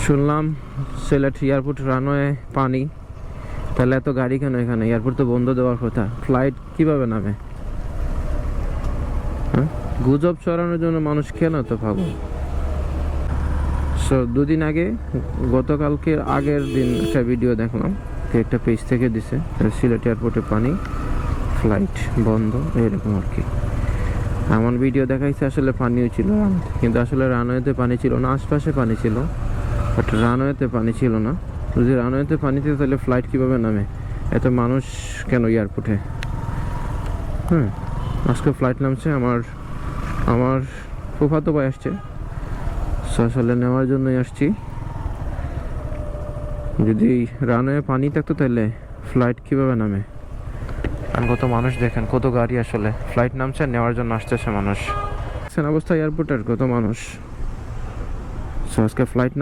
শুনলাম Sylhet airport runway পানি, তাহলে এত গাড়ি কেন এখানে? এয়ারপোর্ট তো বন্ধ দেওয়ার কথা, ফ্লাইট কিভাবে নামে? হ্যাঁ, গুজব ছড়ানোর জন্য মানুষ কেন তো পাগল? সো দুদিন আগে, গতকালকের আগের দিন একটা ভিডিও দেখলাম, একটা পেজ থেকে দিছে সিলেট এয়ারপোর্টে পানি, ফ্লাইট বন্ধ, এরকম আর কি। এমন ভিডিও দেখাইছে আসলে পানিও ছিল রানওয়েতে, কিন্তু আসলে রানওয়েতে পানি ছিল না, আশপাশে পানি ছিল, বাট রানওয়েতে পানি ছিল না। যদি রানওয়েতে পানি ছিল তাহলে ফ্লাইট কীভাবে নামে? এত মানুষ কেন এয়ারপোর্টে? আজকে ফ্লাইট নামছে, আমার ফুফাতো ভাই আসছে, আসলে নেওয়ার জন্যই আসছি। যদি রানওয়ে পানি থাকতো তাহলে ফ্লাইট কীভাবে নামে? আর কত মানুষ দেখেন, কত গাড়ি, আসলে ফ্লাইট নামছে, নেওয়ার জন্য আসতেছে মানুষ। অবস্থা এয়ারপোর্টের কত মানুষ। আজকে ফ্লাইট